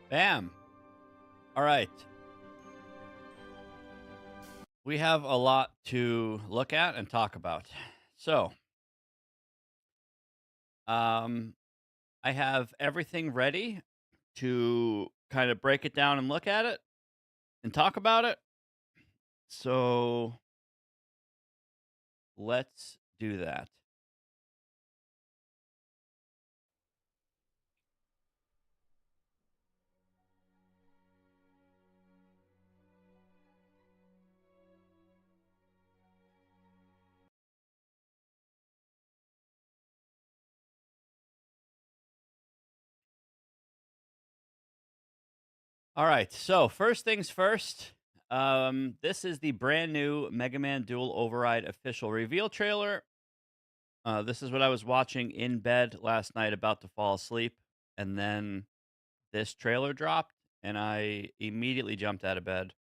Bam. All right. We have a lot to look at and talk about. So, um, I have everything ready to kind of break it down and look at it and talk about it. So, let's do that. All right. So, first things first. This is the brand new Mega Man Dual Override official reveal trailer. This is what I was watching in bed last night, about to fall asleep, and then this trailer dropped, and I immediately jumped out of bed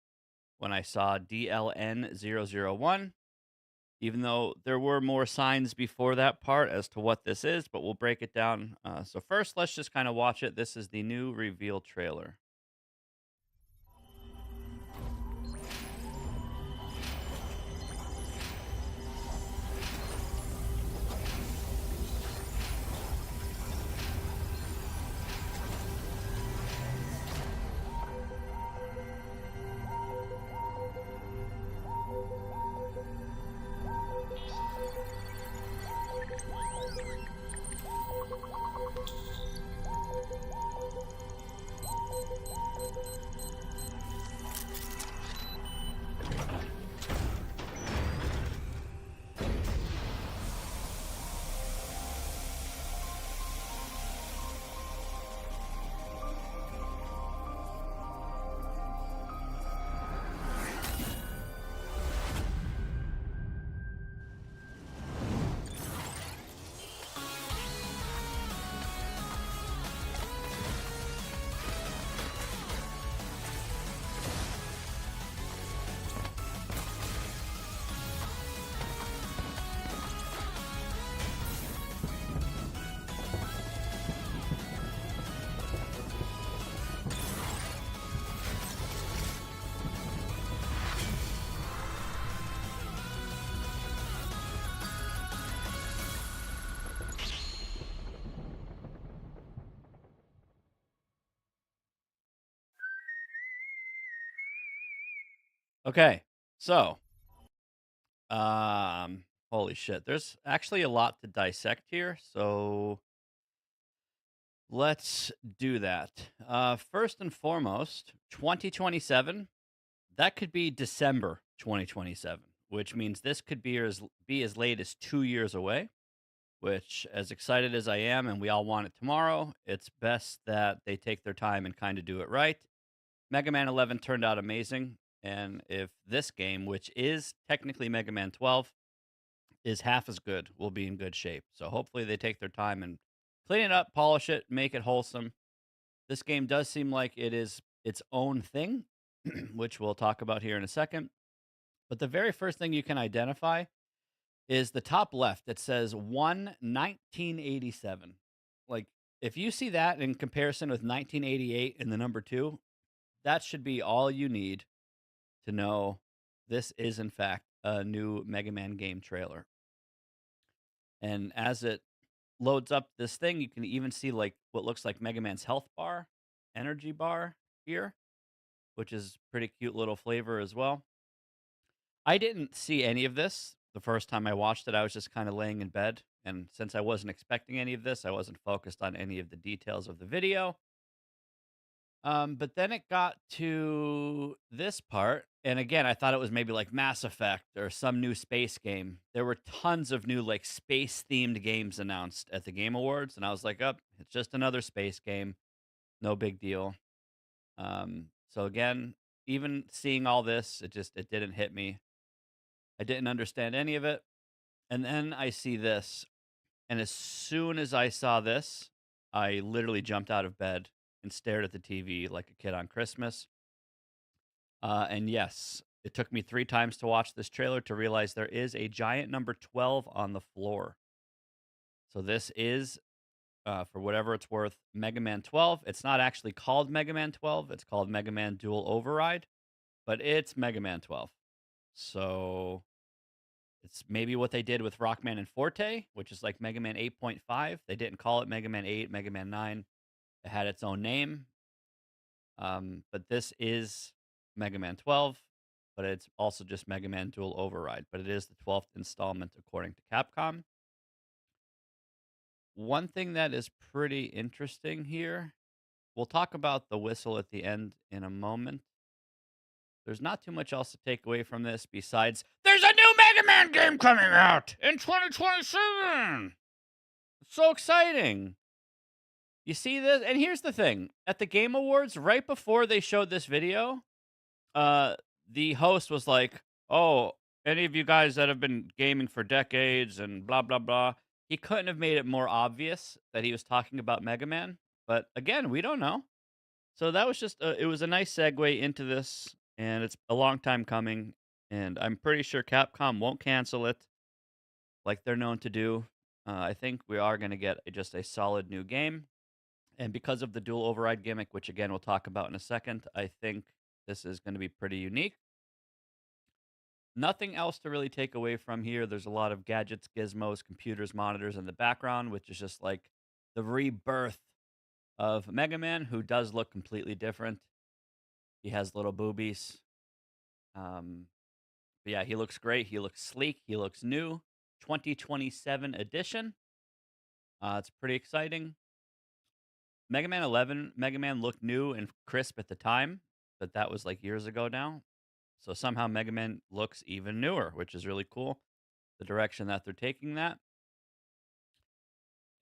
when I saw DLN-001, even though there were more signs before that part as to what this is, but we'll break it down. So first, let's just kind of watch it. This is the new reveal trailer. Okay, so holy shit, there's actually a lot to dissect here. So let's do that. First and foremost, 2027. That could be December 2027, which means this could be as late as 2 years away, which, as excited as I am and we all want it tomorrow, it's best that they take their time and kind of do it right. Mega Man 11 turned out amazing, and if this game, which is technically Mega Man 12, is half as good, we'll be in good shape. So hopefully they take their time and clean it up, polish it, make it wholesome. This game does seem like it is its own thing, which we'll talk about here in a second. But the very first thing you can identify is the top left. It says 1987. Like, if you see that in comparison with 1988 in the number 2, that should be all you need to know this is, in fact, a new Mega Man game trailer. And as it loads up this thing, you can even see, like, what looks like Mega Man's health bar, energy bar here, which is pretty cute little flavor as well. I didn't see any of this the first time I watched it. I was just kind of laying in bed, and since I wasn't expecting any of this, I wasn't focused on any of the details of the video. But then it got to this part, and again, I thought it was maybe like Mass Effect or some new space game. There were tons of new, like, space themed games announced at the Game Awards, and I was like, "Oh, it's just another space game. No big deal." So again, even seeing all this, it didn't hit me. I didn't understand any of it. And then I see this, and as soon as I saw this, I literally jumped out of bed and stared at the TV like a kid on Christmas. And yes, it took me 3 times to watch this trailer to realize there is a giant number 12 on the floor. So this is for whatever it's worth, Mega Man 12. It's not actually called Mega Man 12. It's called Mega Man Dual Override, but it's Mega Man 12. So it's maybe what they did with Rockman and Forte, which is like Mega Man 8.5. They didn't call it Mega Man 8, Mega Man 9. It had its own name. But this is Mega Man 12, but it's also just Mega Man Dual Override. But it is the 12th installment according to Capcom. One thing that is pretty interesting here, we'll talk about the whistle at the end in a moment. There's not too much else to take away from this besides there's a new Mega Man game coming out in 2027. It's so exciting. You see this? And here's the thing. At the Game Awards, right before they showed this video, the host was like, "Oh, any of you guys that have been gaming for decades and blah blah blah." He couldn't have made it more obvious that he was talking about Mega Man, but again, we don't know. So that was just it was a nice segue into this, and it's a long time coming, and I'm pretty sure Capcom won't cancel it like they're known to do. I think we are going to get just a solid new game, and because of the dual override gimmick, which again we'll talk about in a second, I think this is going to be pretty unique. Nothing else to really take away from here. There's a lot of gadgets, gizmos, computers, monitors in the background, which is just like the rebirth of Mega Man, who does look completely different. He has little boobies. Um, but yeah, he looks great. He looks sleek. He looks new. 2027 edition. It's pretty exciting. Mega Man 11, Mega Man looked new and crisp at the time, but that was like years ago now. So somehow Mega Man looks even newer, which is really cool. The direction that they're taking that.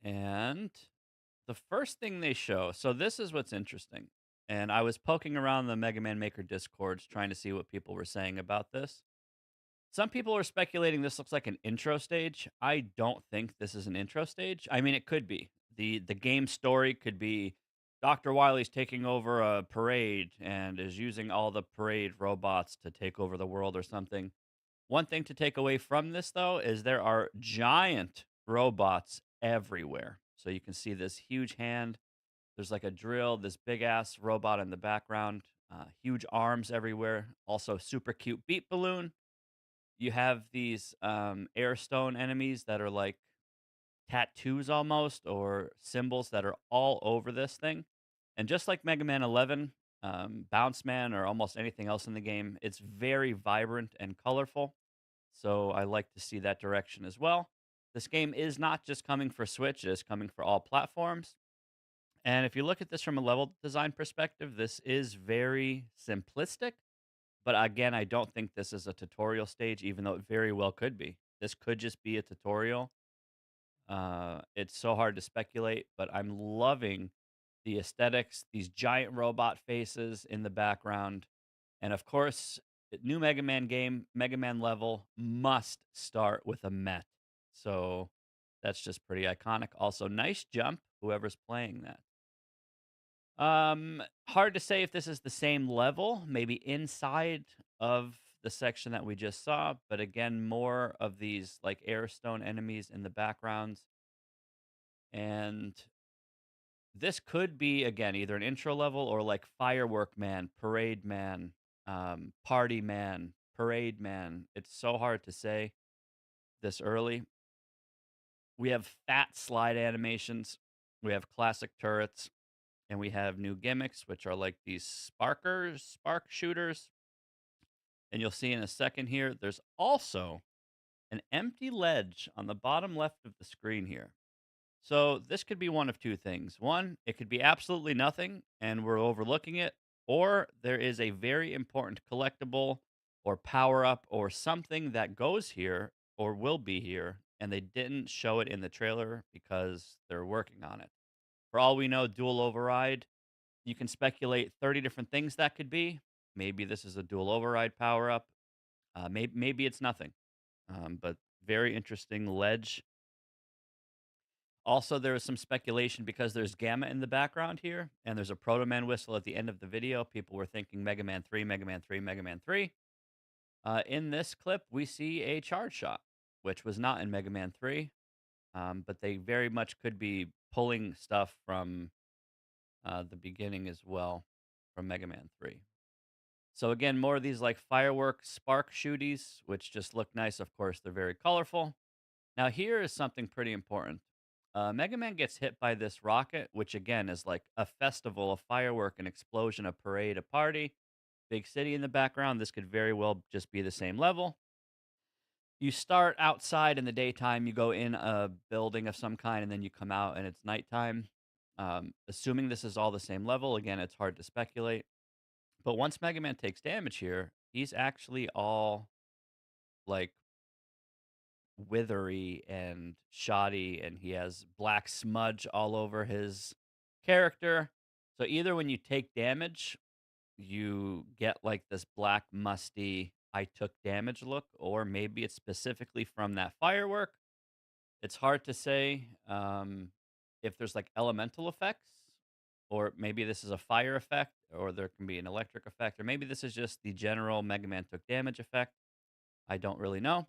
And the first thing they show, so this is what's interesting. And I was poking around the Mega Man Maker Discords trying to see what people were saying about this. Some people are speculating this looks like an intro stage. I don't think this is an intro stage. I mean, it could be. The game story could be Dr. Wily's taking over a parade and is using all the parade robots to take over the world or something. One thing to take away from this, though, is there are giant robots everywhere. So you can see this huge hand. There's like a drill, this big ass robot in the background, huge arms everywhere. Also, super cute beat balloon. You have these air stone enemies that are like tattoos almost or symbols that are all over this thing. And just like Mega Man 11, Bounce Man, or almost anything else in the game, it's very vibrant and colorful. So I like to see that direction as well. This game is not just coming for Switch, it is coming for all platforms. And if you look at this from a level design perspective, this is very simplistic. But again, I don't think this is a tutorial stage, even though it very well could be. This could just be a tutorial. It's so hard to speculate, but I'm loving the aesthetics, these giant robot faces in the background. And of course, the new Mega Man game, Mega Man level must start with a Met. So that's just pretty iconic. Also, nice jump, whoever's playing that. Hard to say if this is the same level, maybe inside of the section that we just saw, but again, more of these like airstone enemies in the backgrounds. And this could be again either an intro level or like firework man, parade man, party man, parade man. It's so hard to say this early. We have fat slide animations, we have classic turrets, and we have new gimmicks, which are like these sparkers, spark shooters. And you'll see in a second here, there's also an empty ledge on the bottom left of the screen here. So this could be one of two things. One, it could be absolutely nothing and we're overlooking it, or there is a very important collectible or power up or something that goes here or will be here, and they didn't show it in the trailer because they're working on it. For all we know, dual override, you can speculate 30 different things that could be. Maybe this is a dual override power up. Maybe it's nothing. But very interesting ledge. Also, there is some speculation because there's Gamma in the background here, and there's a Proto Man whistle at the end of the video. People were thinking Mega Man 3, Mega Man 3, Mega Man 3. In this clip, we see a charge shot, which was not in Mega Man 3, but they very much could be pulling stuff from the beginning as well from Mega Man 3. So again, more of these like firework spark shooties, which just look nice. Of course, they're very colorful. Now, here is something pretty important. Mega Man gets hit by this rocket, which again is like a festival, a firework, an explosion, a parade, a party. Big city in the background. This could very well just be the same level. You start outside in the daytime, you go in a building of some kind, and then you come out and it's nighttime. Assuming this is all the same level, again, it's hard to speculate. But once Mega Man takes damage here, he's actually all like withery and shoddy, and he has black smudge all over his character. So either when you take damage, you get like this black, musty, I took damage look, or maybe it's specifically from that firework. It's hard to say if there's like elemental effects, or maybe this is a fire effect, or there can be an electric effect, or maybe this is just the general Mega Man took damage effect. I don't really know.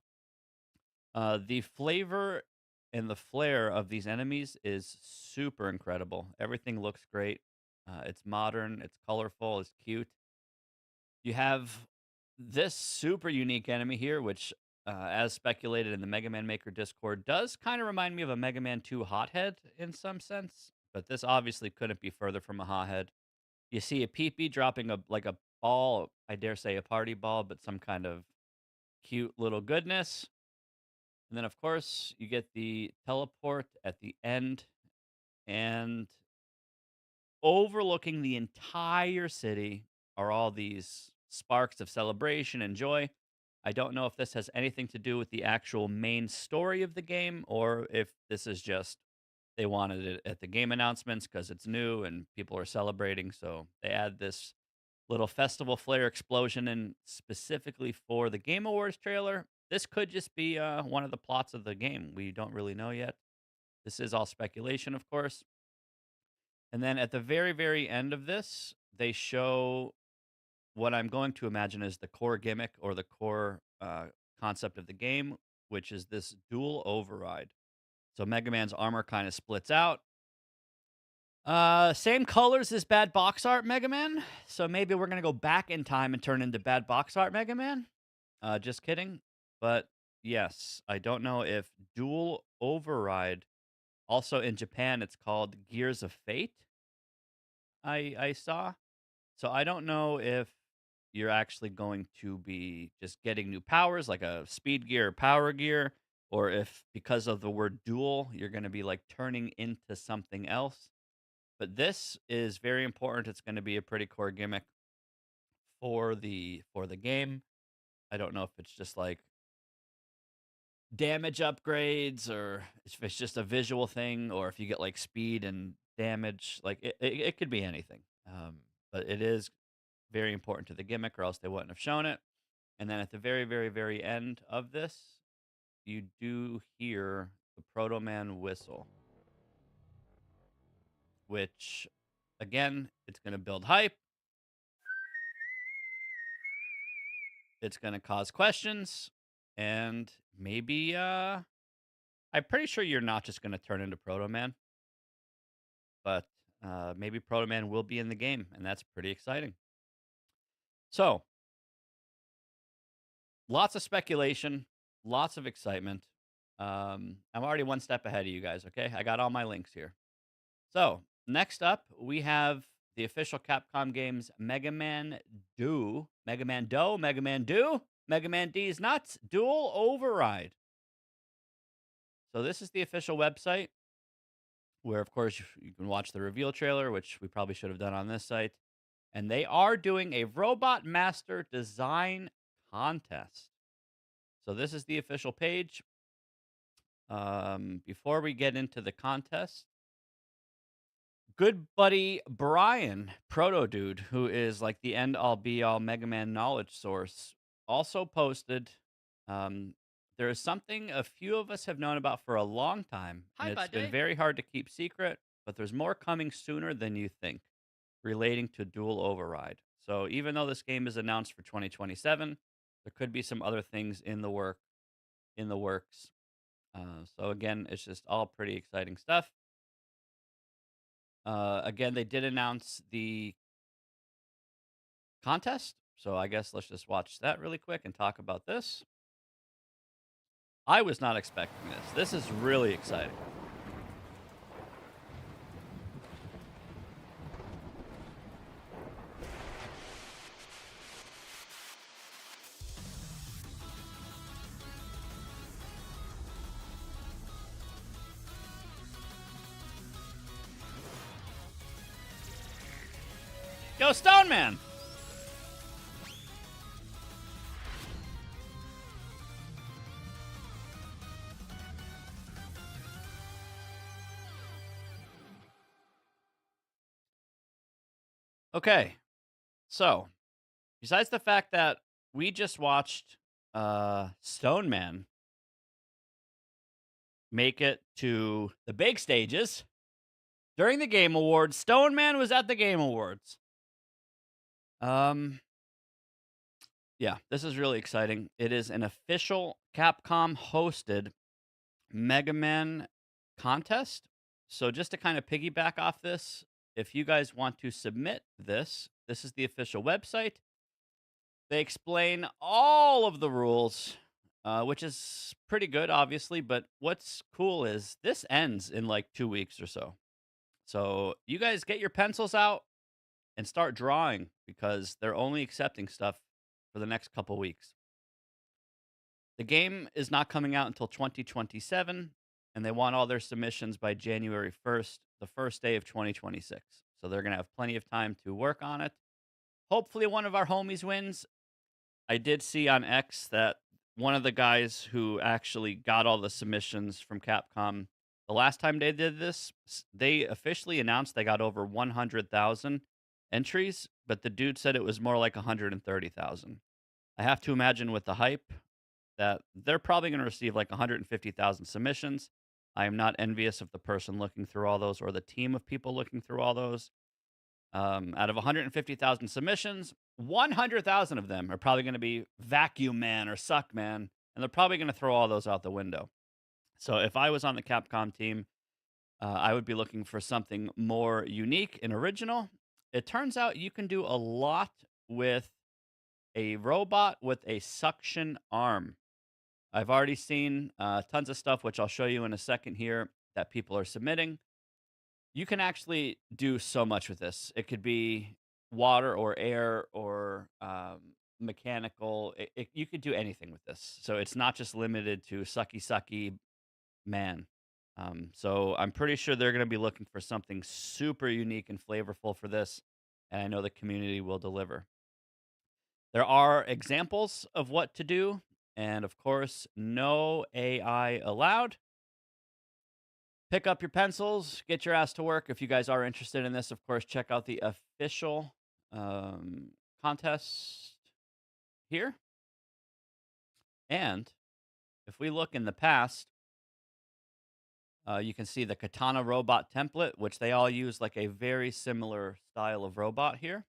The flavor and the flair of these enemies is super incredible. Everything looks great. It's modern, it's colorful, it's cute. You have this super unique enemy here, which, as speculated in the Mega Man Maker Discord, does kind of remind me of a Mega Man 2 Hothead in some sense, but this obviously couldn't be further from a Hothead. You see a peepee dropping a like a ball, I dare say a party ball, but some kind of cute little goodness. And then, of course, you get the teleport at the end, and overlooking the entire city are all these sparks of celebration and joy. I don't know if this has anything to do with the actual main story of the game or if this is just they wanted it at the game announcements because it's new and people are celebrating. So they add this little festival flare explosion in specifically for the Game Awards trailer. This could just be one of the plots of the game. We don't really know yet. This is all speculation, of course. And then at the very, very end of this, they show what I'm going to imagine is the core gimmick or the core concept of the game, which is this dual override. So Mega Man's armor kind of splits out. Same colors as bad box art Mega Man. So maybe we're gonna go back in time and turn into bad box art Mega Man. Just kidding. But yes, I don't know if dual override. Also in Japan, it's called Gears of Fate. I saw. So I don't know if you're actually going to be just getting new powers like a speed gear or power gear, or if because of the word dual, you're going to be like turning into something else. But this is very important. It's going to be a pretty core gimmick for the game. I don't know if it's just like damage upgrades or if it's just a visual thing or if you get like speed and damage. Like it could be anything. But it is very important to the gimmick, or else they wouldn't have shown it. And then at the very, very, very end of this, you do hear the Proto Man whistle, which, again, it's going to build hype. It's going to cause questions. And maybe, I'm pretty sure you're not just going to turn into Proto Man, but maybe Proto Man will be in the game. And that's pretty exciting. So, lots of speculation, lots of excitement. I'm already one step ahead of you guys, okay? I got all my links here. So, next up, we have the official Capcom games Mega Man Do, Mega Man Do, Mega Man Do, Mega Man D's Nuts, Dual Override. So, this is the official website where, of course, you can watch the reveal trailer, which we probably should have done on this site. And they are doing a Robot Master Design Contest. So, this is the official page. Before we get into the contest, good buddy Brian, Proto Dude, who is like the end all be all Mega Man knowledge source, also posted. Um, there is something a few of us have known about for a long time, and Hi, it's been buddy. very hard to keep secret, but there's more coming sooner than you think relating to Dual Override. So even though this game is announced for 2027, there could be some other things in the works. So again, it's just all pretty exciting stuff. Again, they did announce the contest, so I guess let's just watch that really quick and talk about this. I was not expecting this. This is really exciting. Go Stone Man! Okay, so besides the fact that we just watched Stone Man make it to the big stages during the Game Awards, Stone Man was at the Game Awards. Um, yeah, this is really exciting. It is an official Capcom hosted Mega Man contest. So just to kind of piggyback off this, if you guys want to submit this, this is the official website. They explain all of the rules, which is pretty good, obviously. But what's cool is this ends in like 2 weeks or so. So you guys get your pencils out and start drawing because they're only accepting stuff for the next couple weeks. The game is not coming out until 2027, and they want all their submissions by January 1st, the first day of 2026. So they're going to have plenty of time to work on it. Hopefully, one of our homies wins. I did see on X that one of the guys who actually got all the submissions from Capcom, the last time they did this, they officially announced they got over 100,000 entries, but the dude said it was more like 130,000. I have to imagine with the hype that they're probably going to receive like 150,000 submissions. I am not envious of the person looking through all those or the team of people looking through all those. Out of 150,000 submissions, 100,000 of them are probably going to be Vacuum Man or Suck Man, and they're probably going to throw all those out the window. So if I was on the Capcom team, I would be looking for something more unique and original. It turns out you can do a lot with a robot with a suction arm. I've already seen tons of stuff, which I'll show you in a second here, that people are submitting. You can actually do so much with this. It could be water or air or mechanical. You could do anything with this. So it's not just limited to sucky, sucky man. So I'm pretty sure they're going to be looking for something super unique and flavorful for this. And I know the community will deliver. There are examples of what to do. And of course, no AI allowed. Pick up your pencils, get your ass to work. If you guys are interested in this, of course, check out the official contest here. And if we look in the past, you can see the Katana robot template, which they all use like a very similar style of robot here.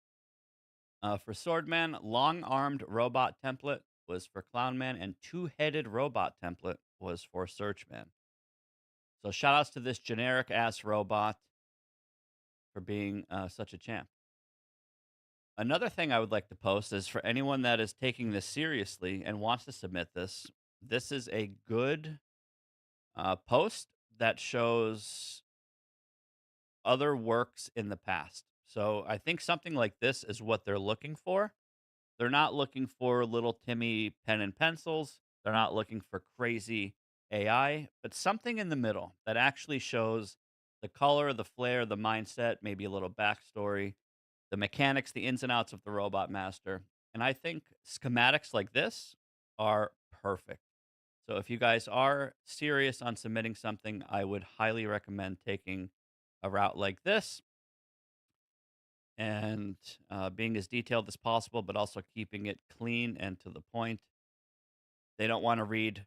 For Swordman, long-armed robot template was for Clownman, and two-headed robot template was for Searchman. So shout outs to this generic ass robot for being such a champ. Another thing I would like to post is for anyone that is taking this seriously and wants to submit this, this is a good post that shows other works in the past. So I think something like this is what they're looking for. They're not looking for little Timmy pen and pencils. They're not looking for crazy AI, but something in the middle that actually shows the color, the flair, the mindset, maybe a little backstory, the mechanics, the ins and outs of the Robot Master. And I think schematics like this are perfect. So if you guys are serious on submitting something, I would highly recommend taking a route like this and being as detailed as possible, but also keeping it clean and to the point. They don't want to read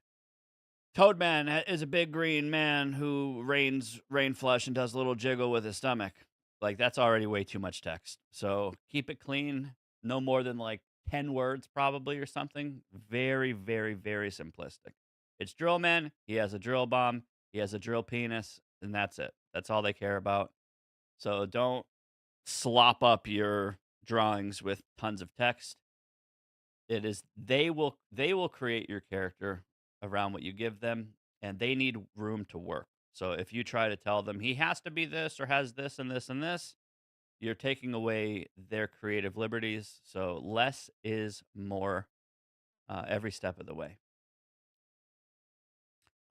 Toadman is a big green man who rains rain flush and does a little jiggle with his stomach. Like that's already way too much text. So keep it clean, no more than like 10 words probably or something. Very, very, very simplistic. It's Drill Man. He has a drill bomb. He has a drill penis, and that's it. That's all they care about. So don't slop up your drawings with tons of text. It is they will create your character around what you give them, and they need room to work. So if you try to tell them he has to be this or has this and this and this, you're taking away their creative liberties. So less is more every step of the way.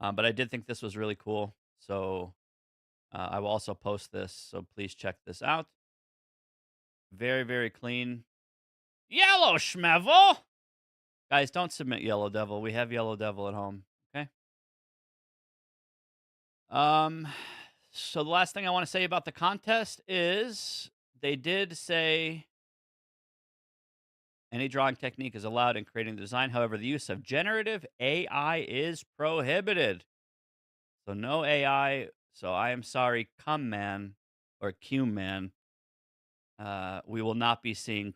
But I did think this was really cool. So I will also post this. So please check this out. Very, very clean. Yellow Schmevel! Guys, don't submit Yellow Devil. We have Yellow Devil at home. Okay. So the last thing I want to say about the contest is they did say any drawing technique is allowed in creating the design. However, the use of generative AI is prohibited. So no AI. So I am sorry, Cum Man or Q Man. We will not be seeing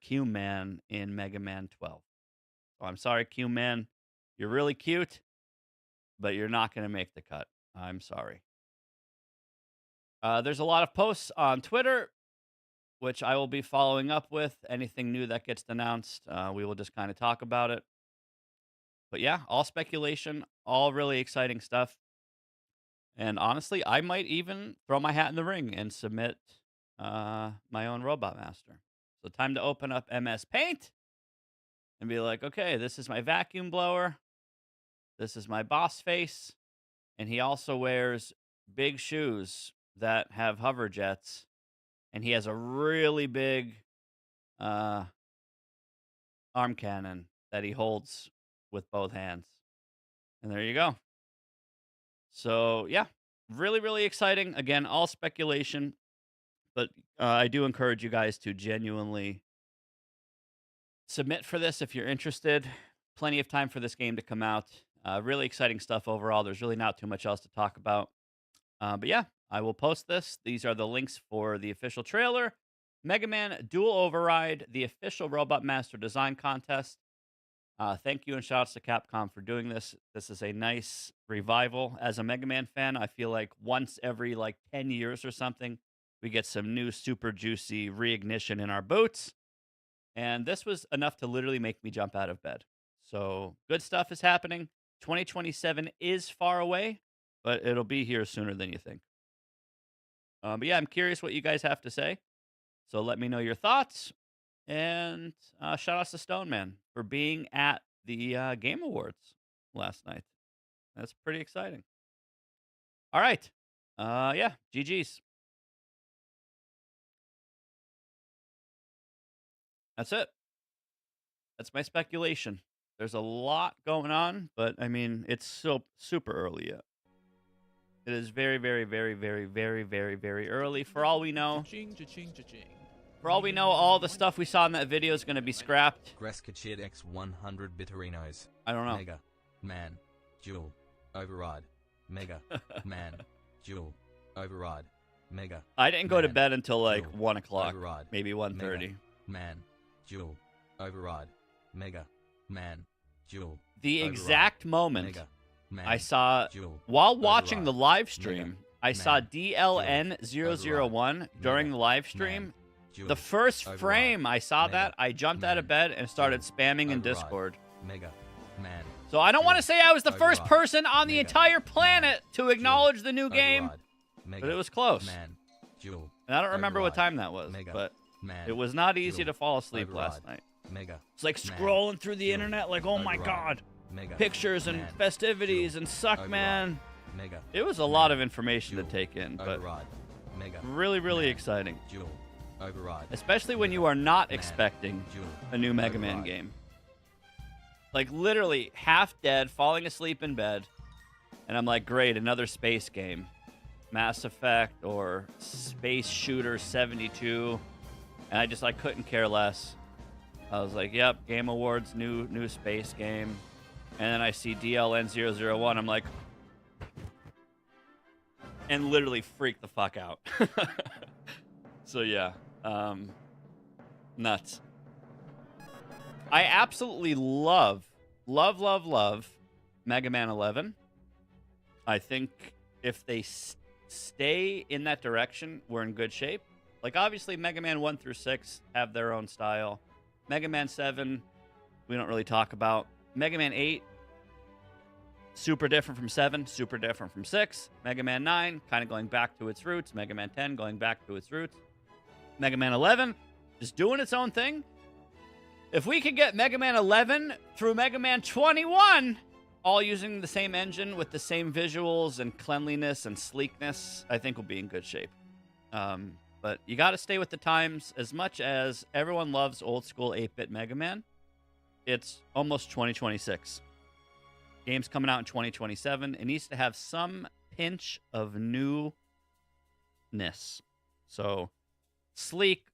Q Man in Mega Man 12. So I'm sorry, Q Man. You're really cute, but you're not going to make the cut. I'm sorry. There's a lot of posts on Twitter, which I will be following up with. Anything new that gets announced, we will just kind of talk about it. But yeah, all speculation, all really exciting stuff. And honestly, I might even throw my hat in the ring and submit my own Robot Master. So time to open up MS Paint and be like, okay, this is my vacuum blower. This is my boss face. And he also wears big shoes that have hover jets. And he has a really big arm cannon that he holds with both hands. And there you go. So, yeah, really, really exciting. Again, all speculation. But I do encourage you guys to genuinely submit for this if you're interested. Plenty of time for this game to come out. Really exciting stuff overall. There's really not too much else to talk about. But yeah, I will post this. These are the links for the official trailer, Mega Man Dual Override, the official Robot Master Design Contest. Thank you and shout outs to Capcom for doing this. This is a nice revival. As a Mega Man fan, I feel like once every 10 years or something, we get some new super juicy reignition in our boots. And this was enough to literally make me jump out of bed. So good stuff is happening. 2027 is far away, but it'll be here sooner than you think. But yeah, I'm curious what you guys have to say. So let me know your thoughts. And shout outs to Stone Man for being at the Game Awards last night. That's pretty exciting. All right. Yeah, GG's. That's it. That's my speculation. There's a lot going on, but I mean, it's so super early yet. It is very, very, very, very, very, very, very early. For all we know, all the stuff we saw in that video is going to be scrapped. Greskachid X 100 Bitterinos. I don't know. Mega Man Dual Override. Mega Man Dual Override. Mega. I didn't go to bed until Dual 1 o'clock, Override. maybe 1:30. Man Dual Override. Mega Man Dual. The Override. exact moment Mega Man I saw, Dual while watching Override. the live stream, Mega I saw Man DLN001 during the live stream. Dual The first Override. frame I saw Mega that, I jumped out of bed and started spamming in Override. Discord. Mega Man. So I don't want to say I was the first Override. person on the Mega entire planet Man. to acknowledge the new game, Override. Mega but it was close. Man Dual. And I don't remember what Override. time that was, Mega but Man. it was not easy Dual. to fall asleep Override. last night. Mega. It's like Man. scrolling through the Dual. internet like, oh my Override. god, Mega. pictures and Man. festivities Dual. and suck, Override. man. Mega. It was a Man. lot of information Dual. to take in, but Override. Mega. really, really Man. exciting. Dual. Override. Especially when Mega. you are not Man. expecting Dual. a new Mega Man Override. game. Like literally half dead, falling asleep in bed, and I'm like, great, another space game. Mass Effect or Space Shooter 72. And I just couldn't care less. I was like, yep, Game Awards, new space game. And then I see DLN001. I'm like, and literally freak the fuck out. So yeah, nuts. I absolutely love Mega Man 11. I think if they stay in that direction, we're in good shape. Like, obviously, Mega Man 1 through 6 have their own style. Mega Man 7, we don't really talk about. Mega Man 8, super different from 7, super different from 6. Mega Man 9, kind of going back to its roots. Mega Man 10, going back to its roots. Mega Man 11, just doing its own thing. If we could get Mega Man 11 through Mega Man 21, all using the same engine with the same visuals and cleanliness and sleekness, I think we'll be in good shape. But you got to stay with the times. As much as everyone loves old school 8-bit Mega Man, it's almost 2026. Game's coming out in 2027. It needs to have some pinch of newness. So, sleek.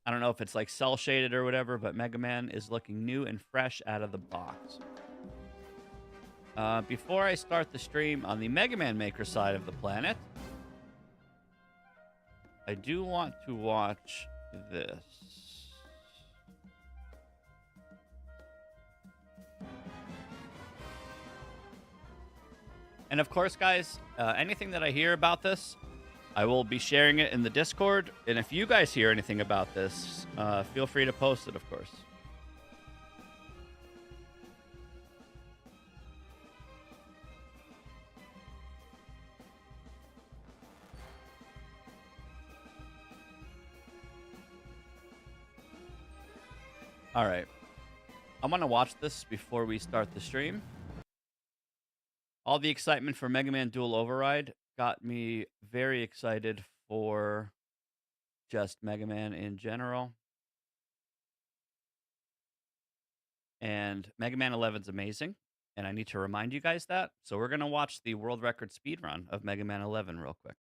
I don't know if it's like cell shaded or whatever, but Mega Man is looking new and fresh out of the box. Before I start the stream on the Mega Man Maker side of the planet, I do want to watch this. And of course, guys, anything that I hear about this, I will be sharing it in the Discord. And if you guys hear anything about this, feel free to post it, of course. All right. I want to watch this before we start the stream. All the excitement for Mega Man Dual Override got me very excited for just Mega Man in general. And Mega Man 11's amazing, and I need to remind you guys that. So we're going to watch the world record speedrun of Mega Man 11 real quick.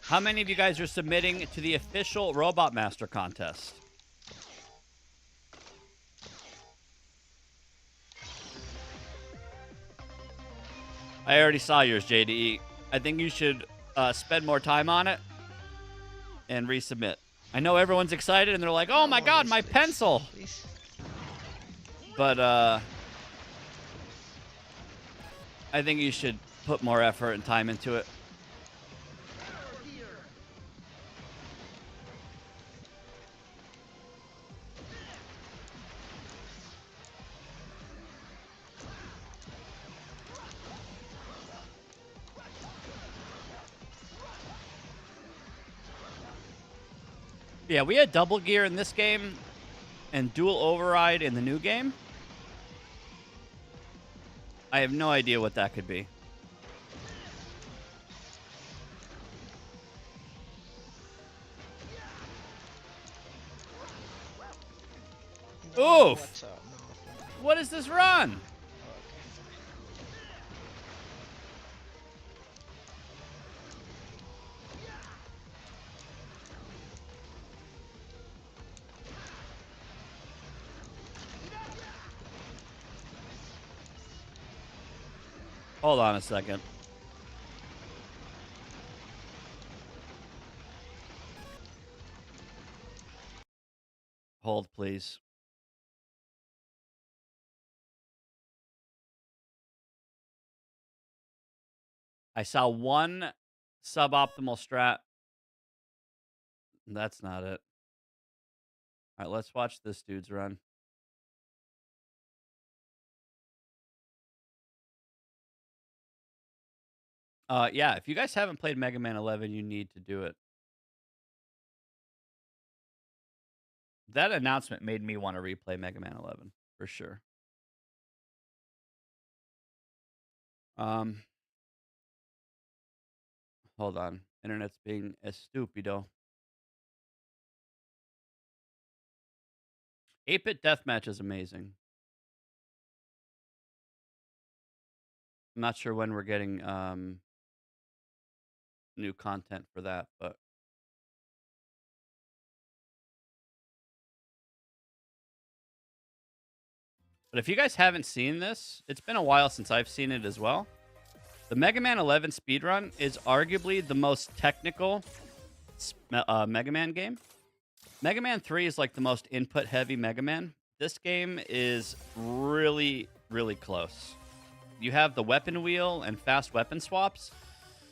How many of you guys are submitting to the official Robot Master contest? I already saw yours, JDE. I think you should spend more time on it and resubmit. I know everyone's excited and they're like, oh my god, my pencil! But I think you should put more effort and time into it. Yeah, we had double gear in this game and dual override in the new game. I have no idea what that could be. Oof! What is this run? Hold on a second. Hold, please. I saw one suboptimal strat. That's not it. All right, let's watch this dude's run. Yeah, if you guys haven't played Mega Man 11, you need to do it. That announcement made me want to replay Mega Man 11, for sure. Hold on. Internet's being estupido. 8-bit deathmatch is amazing. I'm not sure when we're getting new content for that, but if you guys haven't seen this, it's been a while since I've seen it as well. The Mega Man 11 speedrun is arguably the most technical Mega Man game. Mega Man 3 is like the most input heavy Mega Man. This game is really, really close. You have the weapon wheel and fast weapon swaps.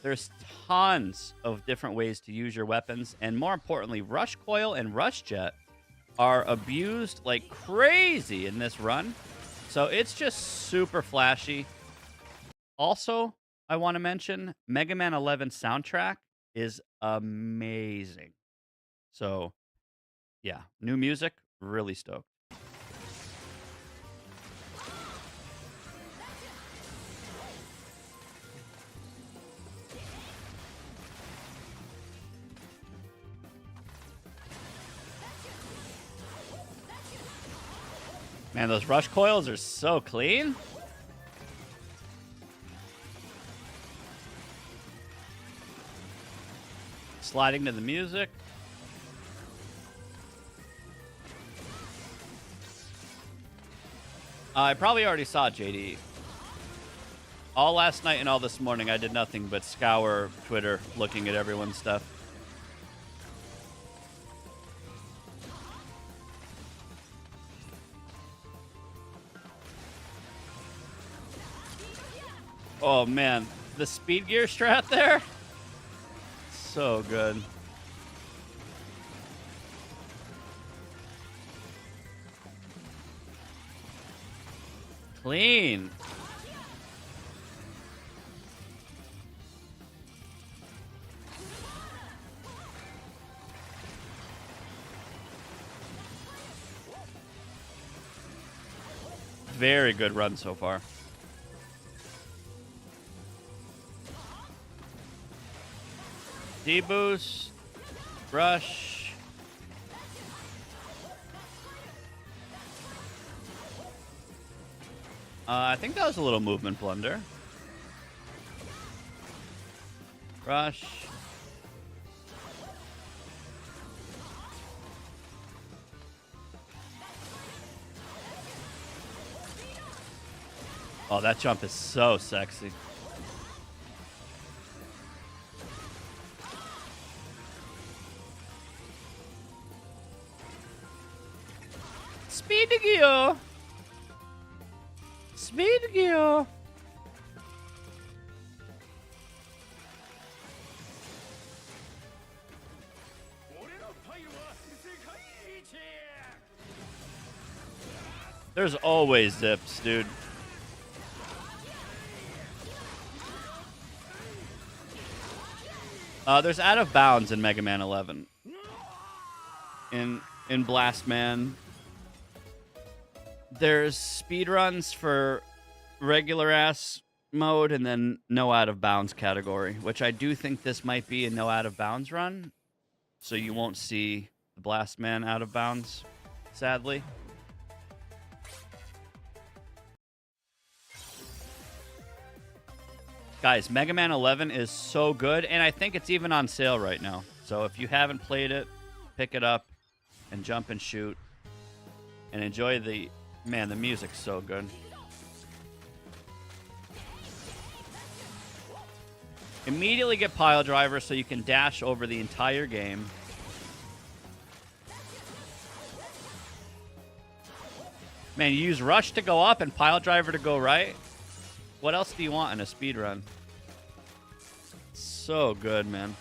There's tons of different ways to use your weapons. And more importantly, Rush Coil and Rush Jet are abused like crazy in this run. So it's just super flashy. Also, I want to mention Mega Man 11 soundtrack is amazing. So, yeah, new music, really stoked. Man, those rush coils are so clean. Sliding to the music. I probably already saw JD. All last night and all this morning, I did nothing but scour Twitter looking at everyone's stuff. Oh, man. The speed gear strat there? So good. Clean. Very good run so far. D-boost. Rush. I think that was a little movement blunder. Rush. Oh, that jump is so sexy. Speed gear. Speed gear. There's always zips, dude. There's out of bounds in Mega Man 11. In Blast Man. There's speedruns for regular ass mode and then no out of bounds category, which I do think this might be a no out of bounds run. So you won't see the Blast Man out of bounds, sadly. Guys, Mega Man 11 is so good, and I think it's even on sale right now. So if you haven't played it, pick it up and jump and shoot and enjoy the... Man, the music's so good. Immediately get Pile Driver so you can dash over the entire game. Man, you use Rush to go up and Pile Driver to go right. What else do you want in a speed run? So good, man.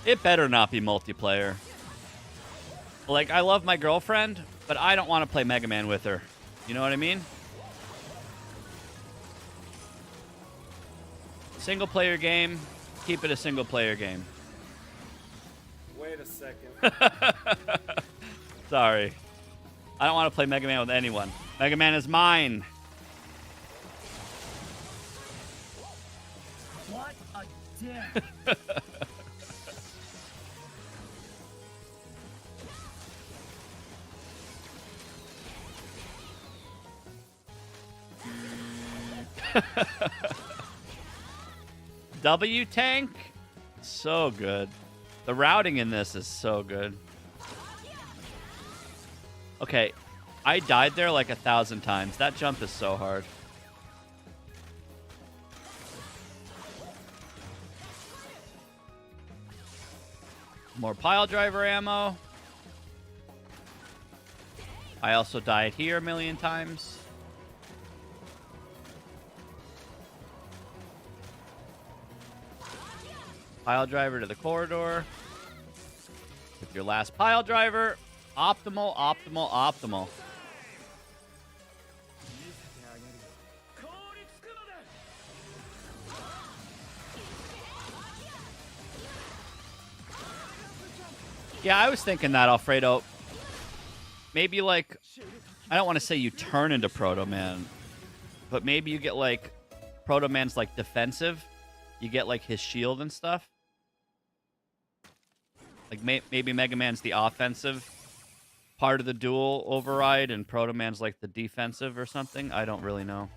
It better not be multiplayer. Like, I love my girlfriend, but I don't want to play Mega Man with her. You know what I mean? Single player game, keep it a single player game. Wait a second. Sorry. I don't want to play Mega Man with anyone. Mega Man is mine. What a dick. W tank, so good. The routing in this is so good. Okay, I died there like 1,000 times. That jump is so hard. More pile driver ammo. I also died here a million times. Pile driver to the corridor. With your last pile driver. Optimal, optimal, optimal. Yeah, I was thinking that, Alfredo. Maybe, like, I don't want to say you turn into Proto Man, but maybe you get, like, Proto Man's, like, defensive. You get, like, his shield and stuff. Like, maybe Mega Man's the offensive part of the dual override, and Proto Man's, like, the defensive or something. I don't really know.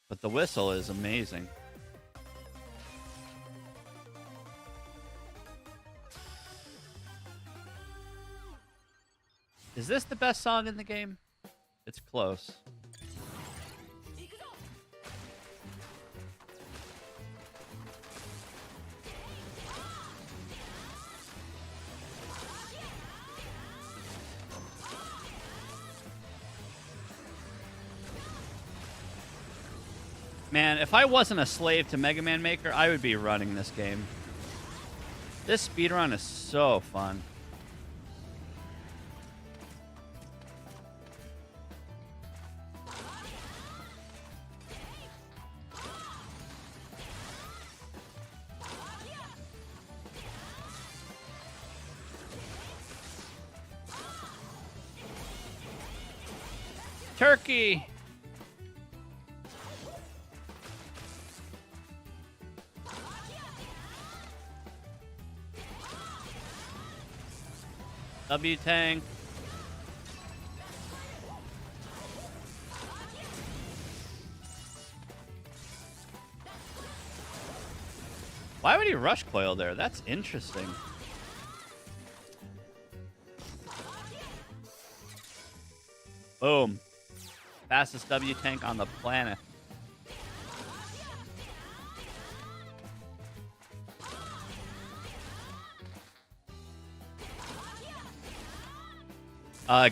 But the whistle is amazing. Is this the best song in the game? It's close. Man, if I wasn't a slave to Mega Man Maker, I would be running this game. This speedrun is so fun. Turkey! W-Tank. Why would he rush coil there? That's interesting. Boom. Fastest W-Tank on the planet.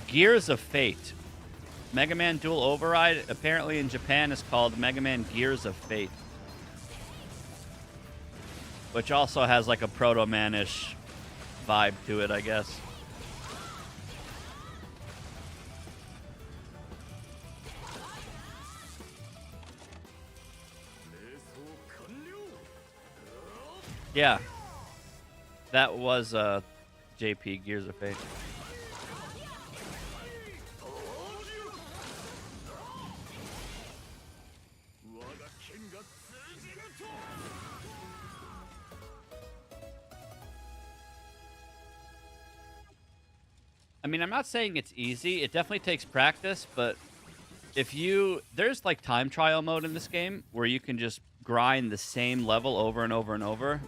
Gears of Fate. Mega Man Dual Override, apparently in Japan, is called Mega Man Gears of Fate. Which also has like a Proto Man-ish vibe to it, I guess. Yeah. That was JP Gears of Fate. I mean, I'm not saying it's easy. It definitely takes practice, but if you... There's, like, time trial mode in this game where you can just grind the same level over and over and over.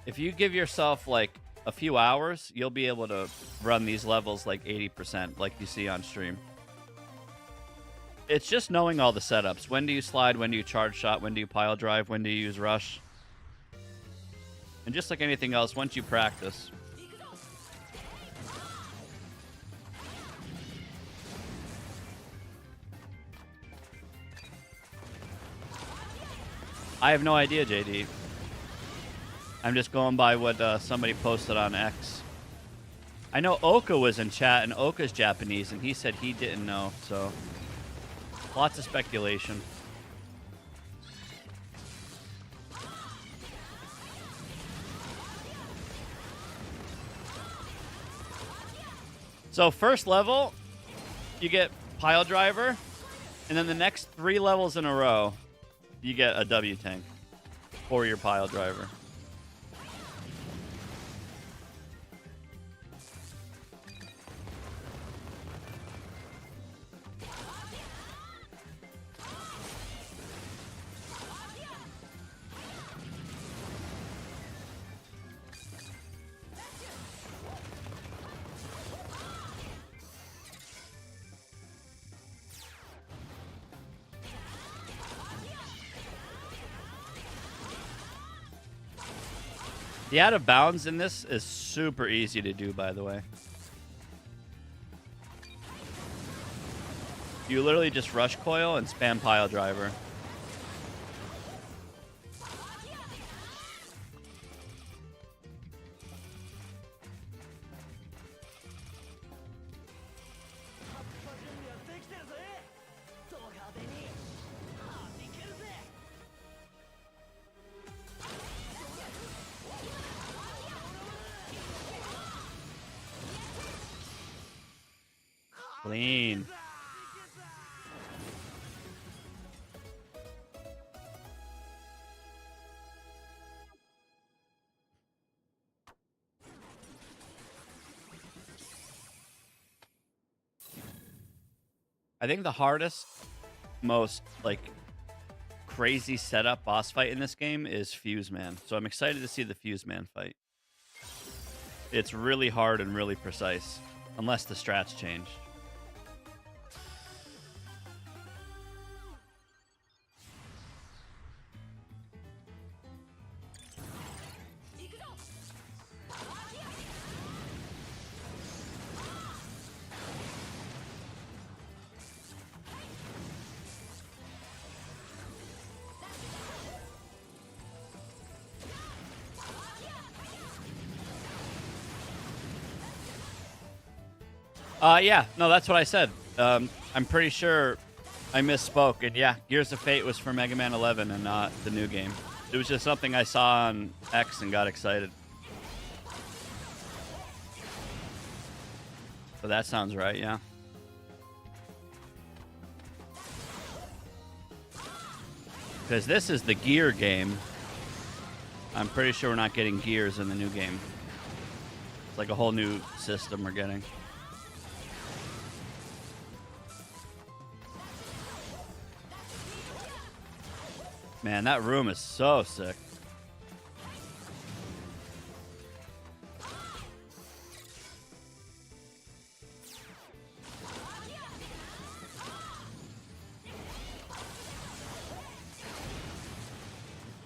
If you give yourself, like, a few hours, you'll be able to run these levels, like, 80%, like you see on stream. It's just knowing all the setups. When do you slide? When do you charge shot? When do you pile drive? When do you use rush? And just like anything else, once you practice... I have no idea, JD. I'm just going by what somebody posted on X. I know Oka was in chat, and Oka's Japanese, and he said he didn't know, so... Lots of speculation. So first level, you get Pile Driver, and then the next 3 levels in a row, you get a W-Tank or your Pile Driver. The out of bounds in this is super easy to do, by the way. You literally just rush coil and spam pile driver. Clean. I think the hardest, most like crazy setup boss fight in this game is Fuse Man. So I'm excited to see the Fuse Man fight. It's really hard and really precise, unless the strats change. Yeah, no, that's what I said. I'm pretty sure I misspoke. And yeah, Gears of Fate was for Mega Man 11 and not the new game. It was just something I saw on X and got excited. So that sounds right, yeah. Because this is the Gear game. I'm pretty sure we're not getting Gears in the new game. It's like a whole new system we're getting. Man, that room is so sick.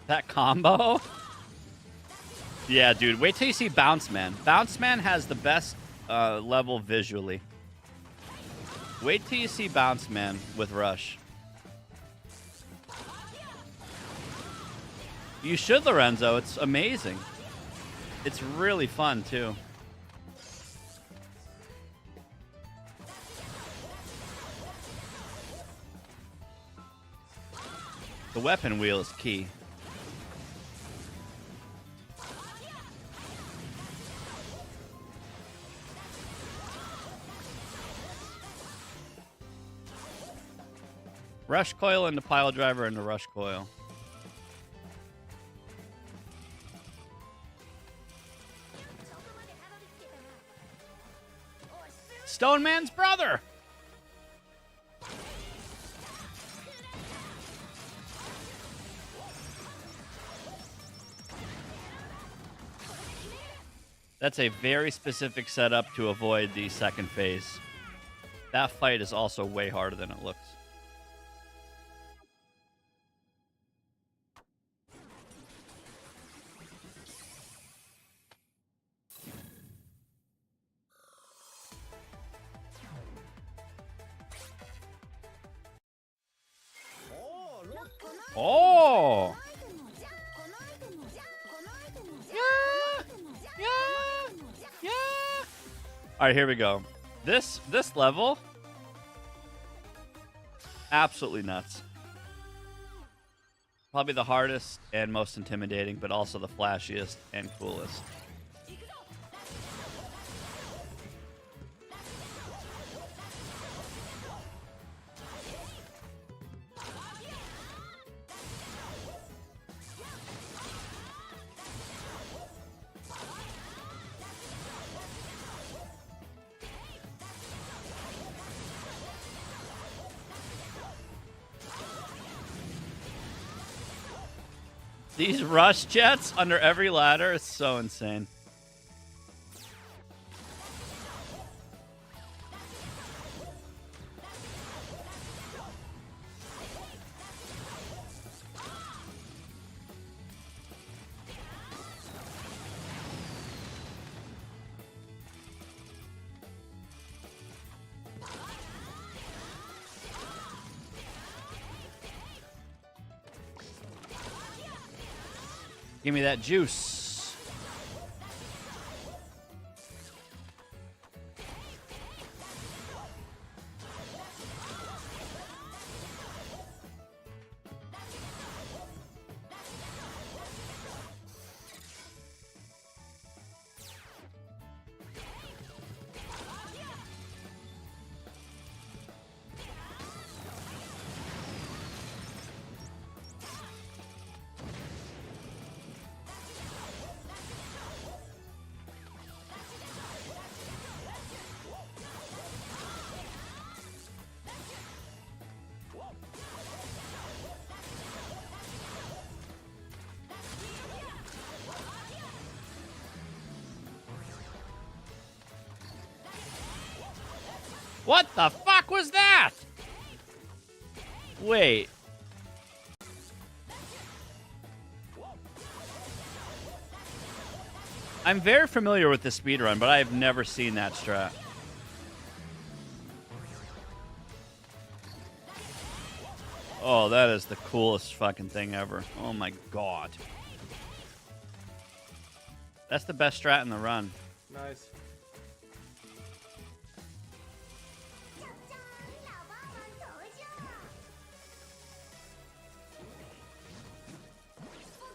That combo? Yeah, dude. Wait till you see Bounce Man. Bounce Man has the best level visually. Wait till you see Bounce Man with Rush. You should, Lorenzo. It's amazing. It's really fun, too. The weapon wheel is key. Rush coil into pile driver into rush coil. Stone Man's brother! That's a very specific setup to avoid the second phase. That fight is also way harder than it looks. Oh! Yeah! All right, here we go. This level, absolutely nuts. Probably the hardest and most intimidating, but also the flashiest and coolest. These rush jets under every ladder is so insane. Give me that juice. What the fuck was that? Wait. I'm very familiar with the speedrun, but I've never seen that strat. Oh, that is the coolest fucking thing ever. Oh my god. That's the best strat in the run. Nice.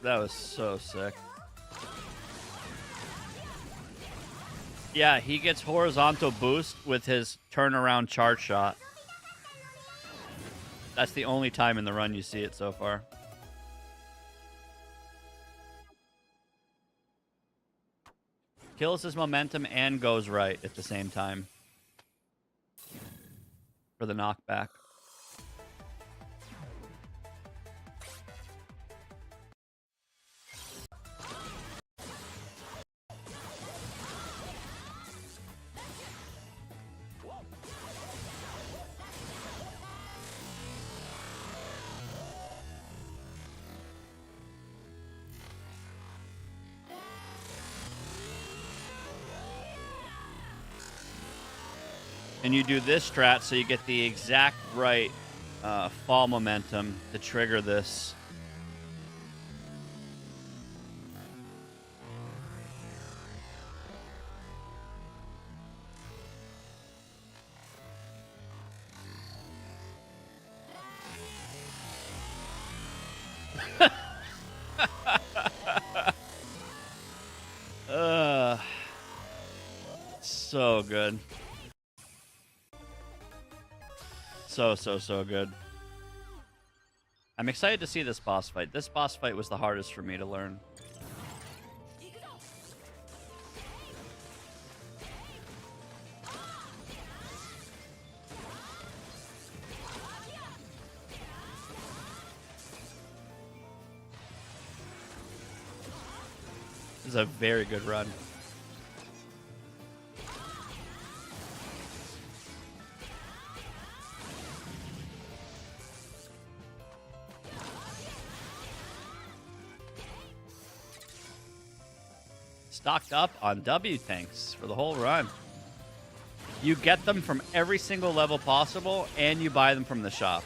That was so sick. Yeah, he gets horizontal boost with his turnaround charge shot. That's the only time in the run you see it so far. Kills his momentum and goes right at the same time. For the knockback. And you do this strat so you get the exact right fall momentum to trigger this. So good. So good. I'm excited to see this boss fight. This boss fight was the hardest for me to learn. This is a very good run. Stocked up on W tanks for the whole run. You get them from every single level possible, and you buy them from the shop.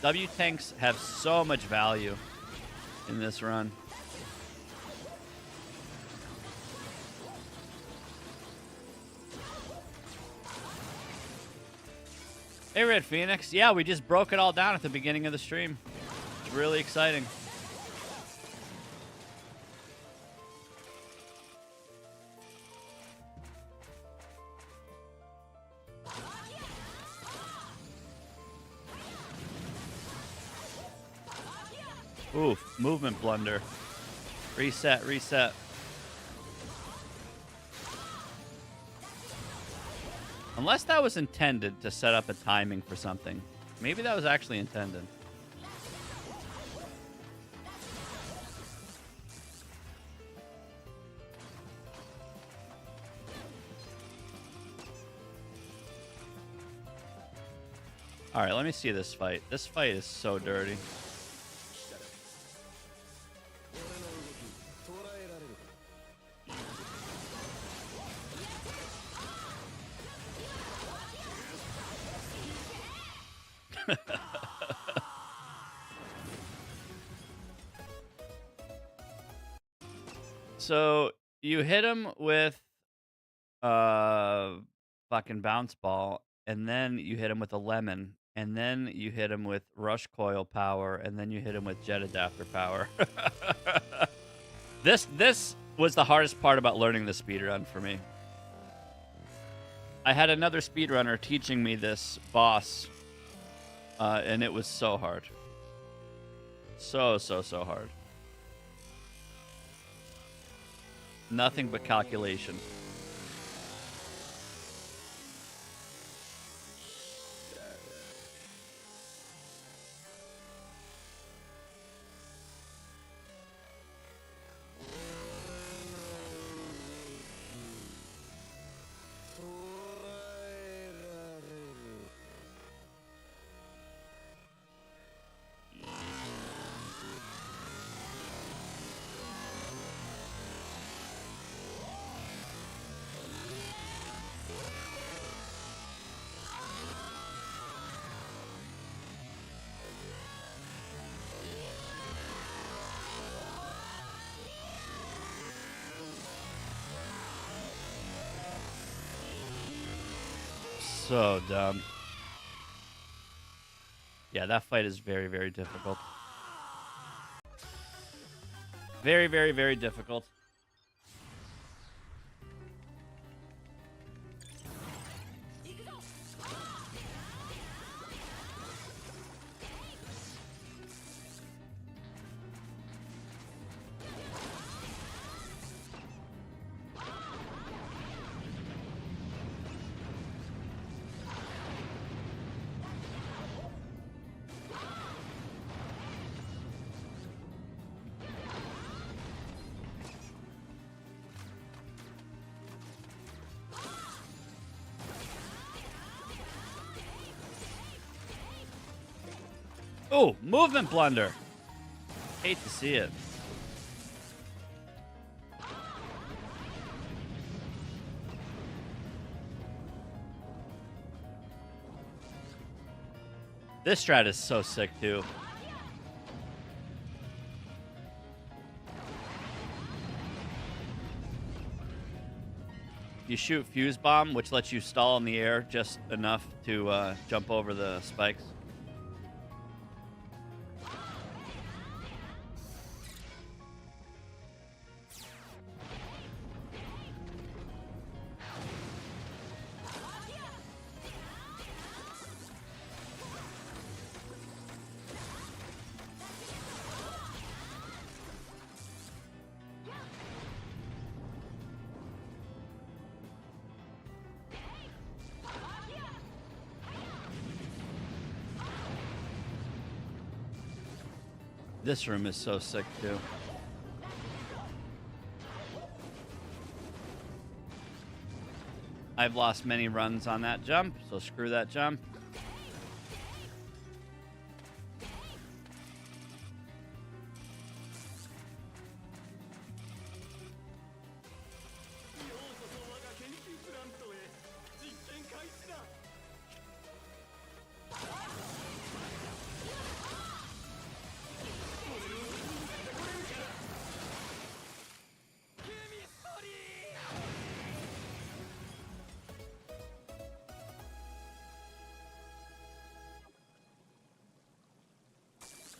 W tanks have so much value in this run. Hey, Red Phoenix. Yeah, we just broke it all down at the beginning of the stream. It's really exciting. Oof, movement blunder. Reset, reset. Unless that was intended to set up a timing for something. Maybe that was actually intended. Alright, let me see this fight. This fight is so dirty. So you hit him with fucking bounce ball, and then you hit him with a lemon, and then you hit him with rush coil power, and then you hit him with jet adapter power. This was the hardest part about learning the speedrun for me. I had another speedrunner teaching me this boss, and it was so hard. So hard. Nothing but calculation. So dumb. Yeah, that fight is very, very difficult. Very, very, very difficult. Oh, movement blunder. Hate to see it. This strat is so sick too. You shoot Fuse Bomb, which lets you stall in the air just enough to jump over the spikes. This room is so sick too. I've lost many runs on that jump, so screw that jump.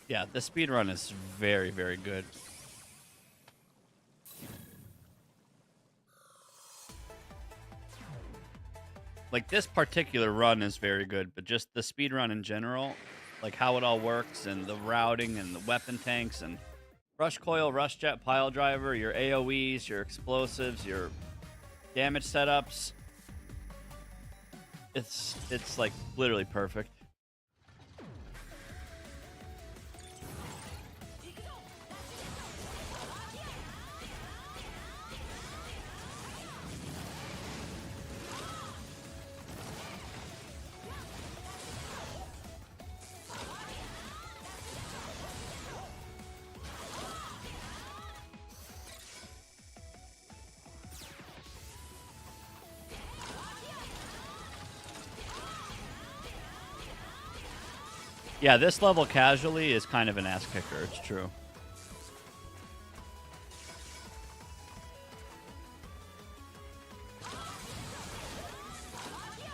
Yeah, the speedrun is very, very good. Like, this particular run is very good, but just the speedrun in general, like how it all works and the routing and the weapon tanks and rush coil, rush jet, pile driver, your AoEs, your explosives, your damage setups. It's like literally perfect. Yeah, this level casually is kind of an ass kicker. It's true.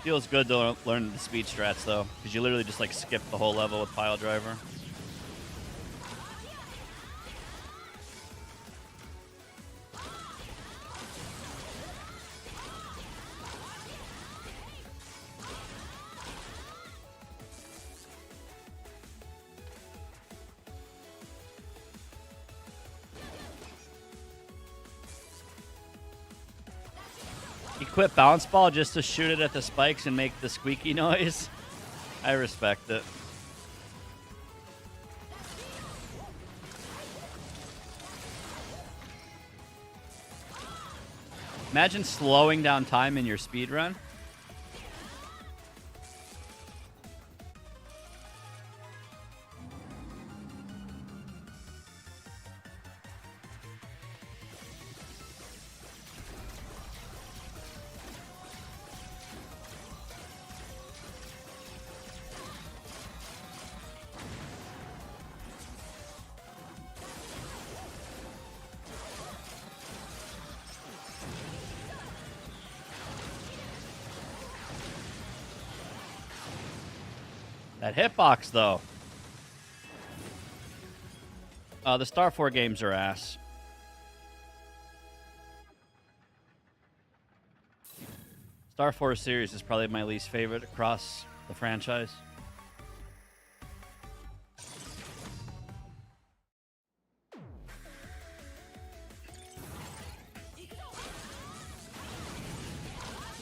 Feels good to learn the speed strats though, because you literally just like skip the whole level with Pile Driver. Equip Bounce Ball just to shoot it at the spikes and make the squeaky noise. I respect it. Imagine slowing down time in your speed run. That hitbox, though. The Star 4 games are ass. Star 4 series is probably my least favorite across the franchise.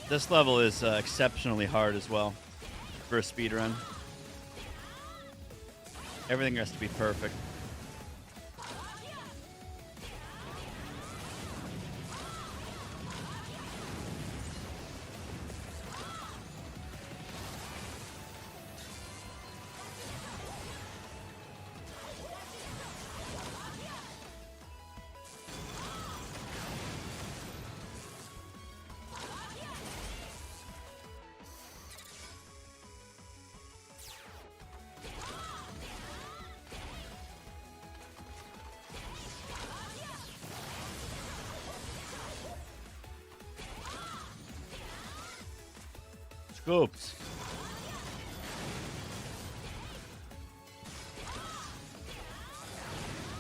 This level is exceptionally hard as well for a speedrun. Everything has to be perfect. Scoops.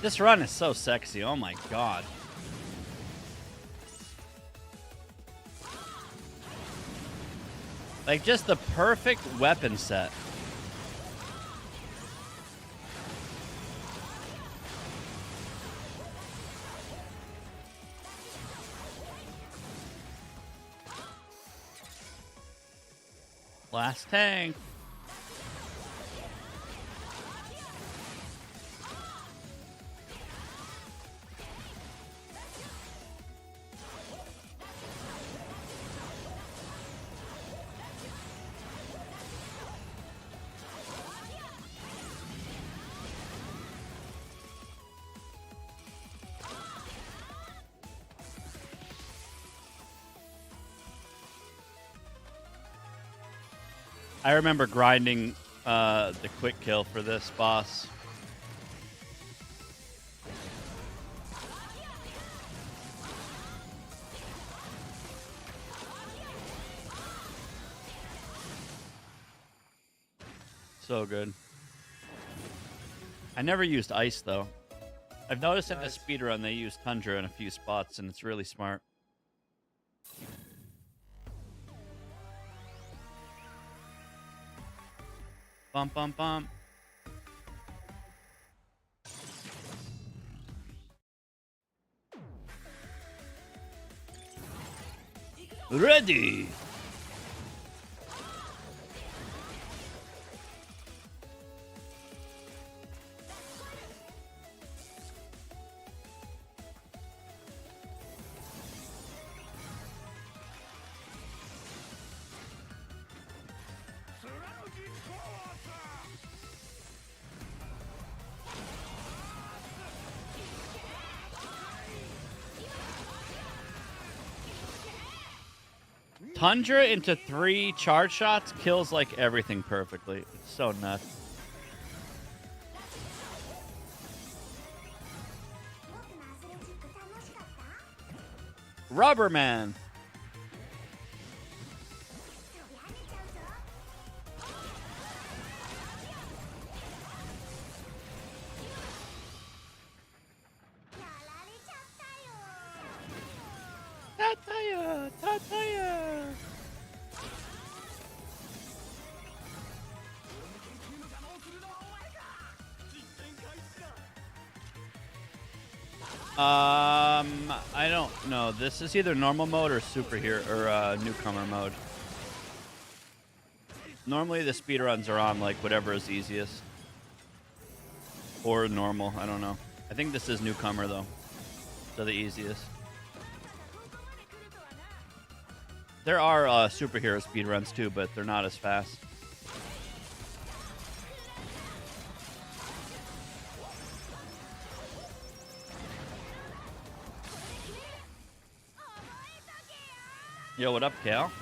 This run is so sexy. Oh my god. Like just the perfect weapon set. Last tank. I remember grinding the quick kill for this boss. So good. I never used ice though. I've noticed in the speedrun they use Tundra in a few spots and it's really smart. Bump, bump, bump. Ready. Tundra into 3 charge shots kills like everything perfectly. It's so nuts. Rubberman. Tataya! I don't know. This is either normal mode or superhero or newcomer mode. Normally the speedruns are on like whatever is easiest. Or normal, I don't know. I think this is newcomer though. So the easiest. There are superhero speedruns too, but they're not as fast. Yo, what up, Cal?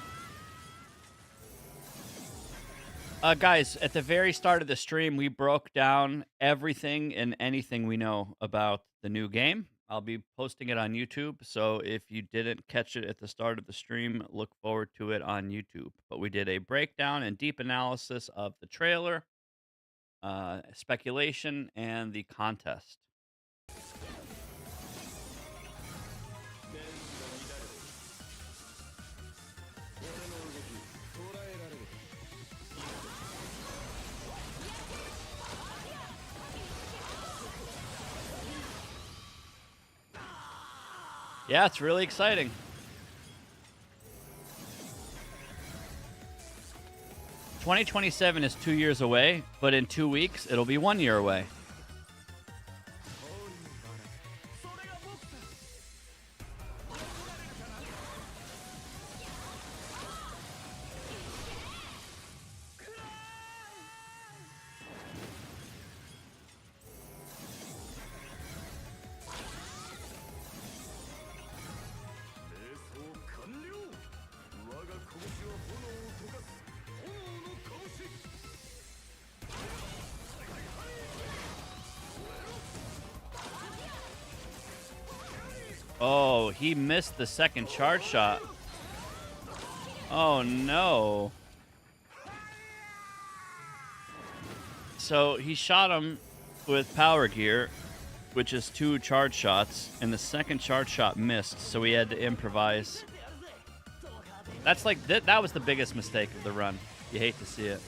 Guys, at the very start of the stream, we broke down everything and anything we know about the new game. I'll be posting it on YouTube, so if you didn't catch it at the start of the stream, look forward to it on YouTube. But we did a breakdown and deep analysis of the trailer, speculation, and the contest. Yeah, it's really exciting. "2027 is 2 years away, but in 2 weeks, it'll be 1 year away." Oh, he missed the second charge shot. Oh, no. So he shot him with power gear, which is 2 charge shots, and the second charge shot missed, so he had to improvise. That's like, that was the biggest mistake of the run. You hate to see it.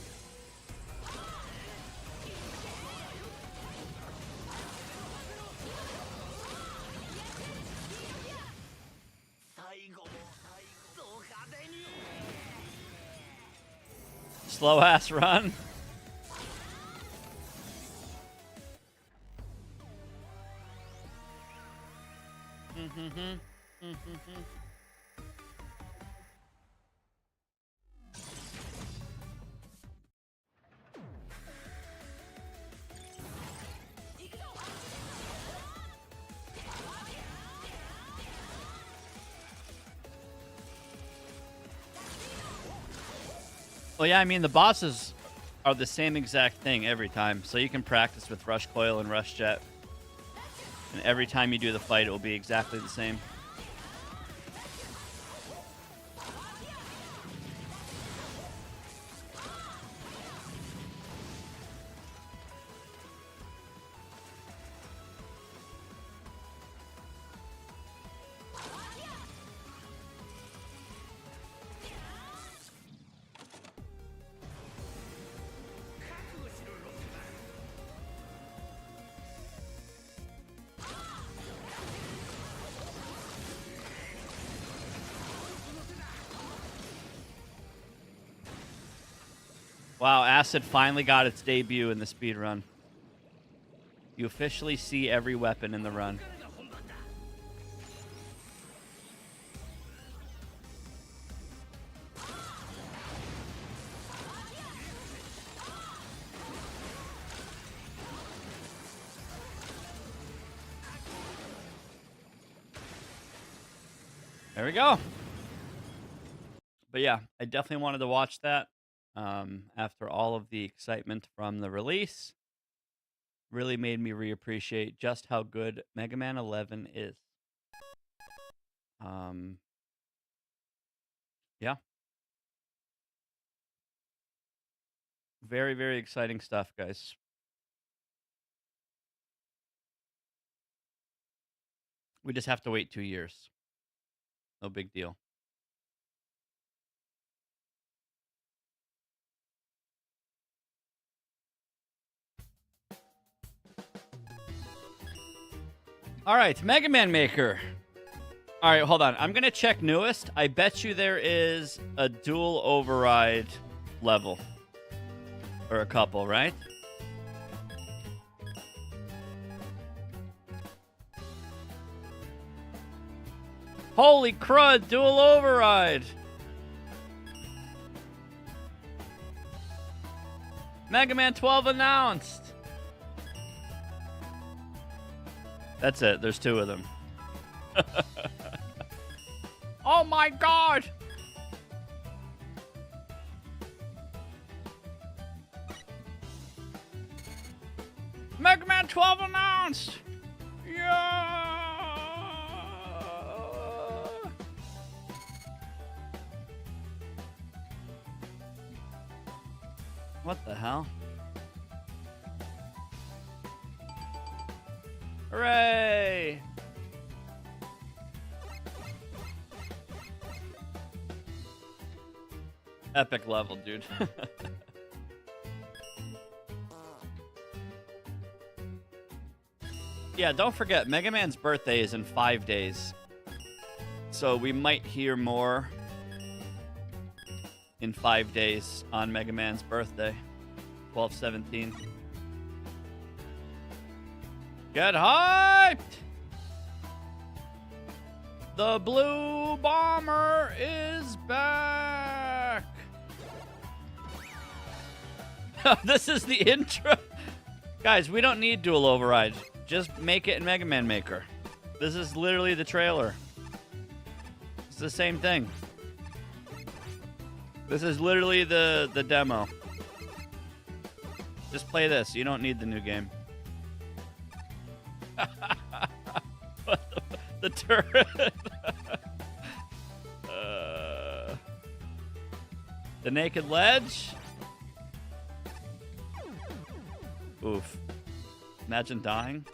Slow ass run. Well, yeah, I mean, the bosses are the same exact thing every time, so you can practice with Rush Coil and Rush Jet. And every time you do the fight, it will be exactly the same. Wow, Acid finally got its debut in the speed run. You officially see every weapon in the run. There we go. But yeah, I definitely wanted to watch that after all of the excitement from the release. Really made me reappreciate just how good Mega Man 11 is. Yeah. Very, very exciting stuff, guys. We just have to wait 2 years. No big deal. All right, Mega Man Maker. All right, hold on. I'm going to check newest. I bet you there is a dual override level. Or a couple, right? Holy crud, dual override. Mega Man 12 announced. That's it. There's two of them. Oh my god! Mega Man 12 announced! Yeah! What the hell? Hooray! Epic level, dude. Yeah, don't forget, Mega Man's birthday is in 5 days. So we might hear more in 5 days on Mega Man's birthday. 12/17. Get hyped! The Blue Bomber is back! This is the intro. Guys, we don't need dual override. Just make it in Mega Man Maker. This is literally the trailer. It's the same thing. This is literally the demo. Just play this. You don't need the new game. The turret. The naked ledge. Oof. Imagine dying.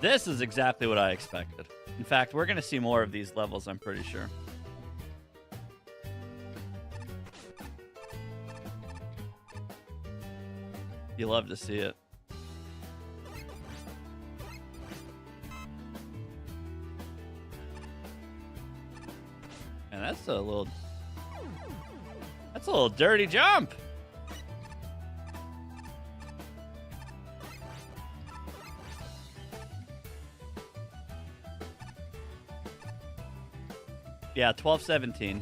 This is exactly what I expected. In fact, we're going to see more of these levels, I'm pretty sure. You love to see it. And that's a little dirty jump. Yeah, 12/17.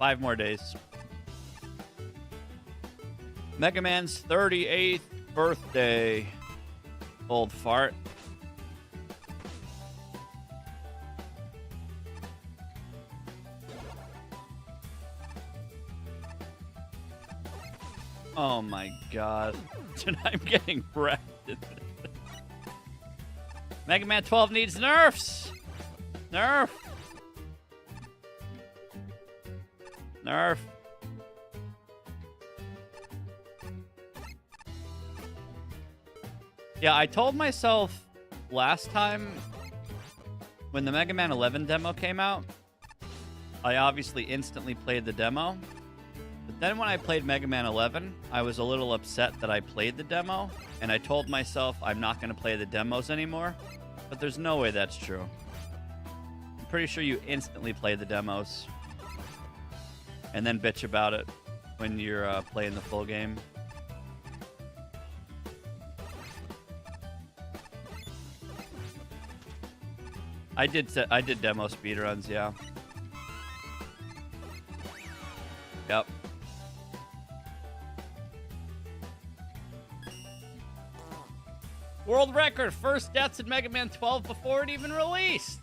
5 more days. Mega Man's 38th birthday. Old fart. Oh my god. Dude, I'm getting wrecked. Mega Man 12 needs nerfs. Nerf. Nerf. Yeah, I told myself last time when the Mega Man 11 demo came out, I obviously instantly played the demo. But then when I played Mega Man 11, I was a little upset that I played the demo, and I told myself I'm not going to play the demos anymore. But there's no way that's true. I'm pretty sure you instantly play the demos and then bitch about it when you're playing the full game. I did demo speedruns, yeah. Yep. World record, first deaths in Mega Man 12 before it even released.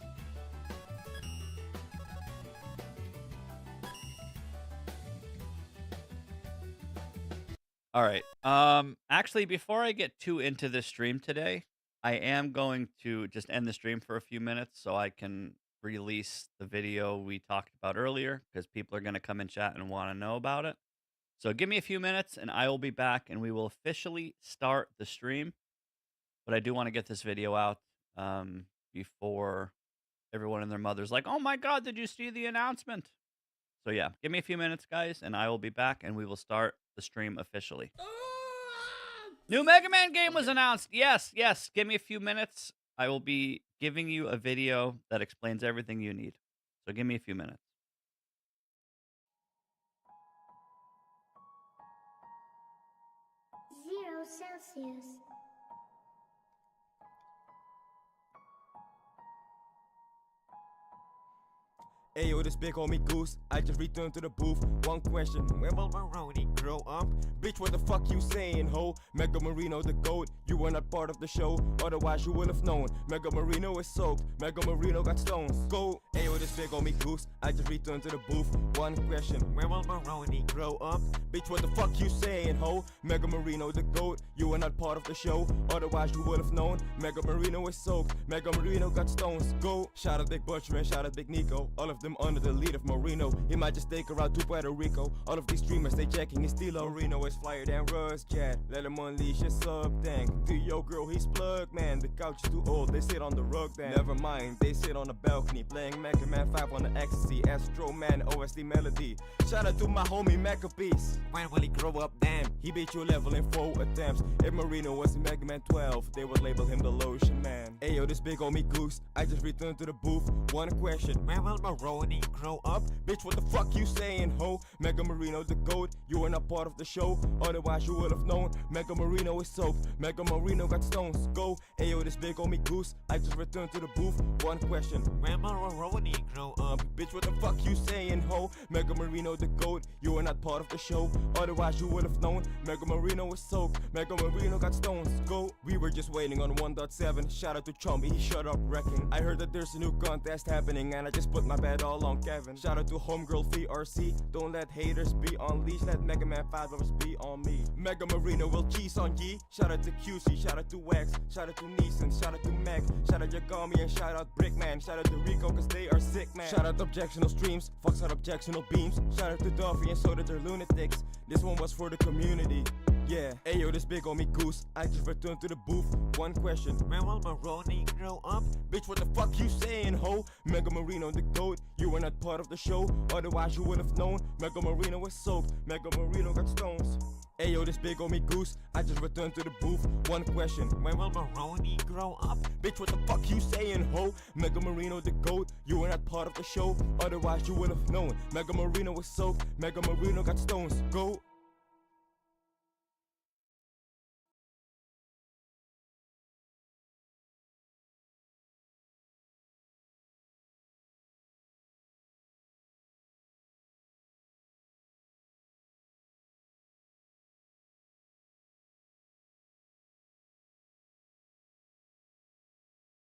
All right. Actually, before I get too into this stream today, I am going to just end the stream for a few minutes so I can release the video we talked about earlier because people are going to come in chat and want to know about it. So give me a few minutes and I will be back and we will officially start the stream. But I do want to get this video out before everyone and their mother's like, oh my God, did you see the announcement? So yeah, give me a few minutes, guys, and I will be back and we will start the stream officially. New Mega Man game was announced. Yes, yes. Give me a few minutes. I will be giving you a video that explains everything you need. So give me a few minutes. 0°C. Ayo, this big homie Goose, I just returned to the booth. One question, when will Maroni grow up? Bitch, what the fuck you saying, ho? Mega Marino the GOAT, you were not part of the show, otherwise you would have known. Mega Marino is soaked, Mega Marino got stones. Go! Ayo, this big homie Goose, I just returned to the booth. One question, when will Maroni grow up? Bitch, what the fuck you saying, ho? Mega Marino the GOAT, you were not part of the show, otherwise you would have known. Mega Marino is soaked, Mega Marino got stones. Go! Shout out Big Butcher and shout out Big Nico, all of them under the lead of Marino. He might just take her out to Puerto Rico. All of these streamers, they checking his stilo. Marino is flyer than Russ Cat. Let him unleash his sub tank. To yo girl, he's plugged, man. The couch is too old, they sit on the rug then. Never mind, they sit on the balcony playing Mega Man 5 on the ecstasy. Astro Man, OSD melody. Shout out to my homie Macabees. When will he grow up? Damn, he beat your level in 4 attempts. If Marino was in Mega Man 12, they would label him the Lotion Man. Ayo, this big homie Goose, I just returned to the booth. One question, when will Maroni grow up? Bitch, what the fuck you saying, ho? Mega Marino the GOAT, you were not part of the show, otherwise you would have known. Mega Marino is soaked, Mega Marino got stones. Go! Ayo, this big homie Goose, I just returned to the booth. One question, when will Maroni grow up? Bitch, what the fuck you saying, ho? Mega Marino the GOAT, you were not part of the show, otherwise you would have known. Mega Marino is soaked, Mega Marino got stones. Go! We were just waiting on 1.7. Shout out to Chumby, he shut up wrecking. I heard that there's a new contest happening and I just put my bet all on Kevin. Shout out to Homegirl VRC, don't let haters be on leash, let Mega Man 5 lovers be on me. Mega Marino will cheese on ye. Shout out to QC, shout out to Wax, shout out to Neeson, shout out to Mac, shout out Yagami and shout out Brickman, shout out to Rico cause they are sick man. Shout out objectional streams, fucks out objectional beams. Shout out to Duffy and so did their lunatics. This one was for the community. Yeah, ayo, this big homie Goose, I just returned to the booth. One question, when will Maroni grow up? Bitch, what the fuck you saying, ho? Mega Marino the GOAT, you were not part of the show, otherwise you would have known. Mega Marino was soaked, Mega Marino got stones. Ayo, this big homie Goose, I just returned to the booth. One question, when will Maroni grow up? Bitch, what the fuck you saying, ho? Mega Marino the GOAT, you were not part of the show, otherwise you would have known. Mega Marino was soaked, Mega Marino got stones. Go!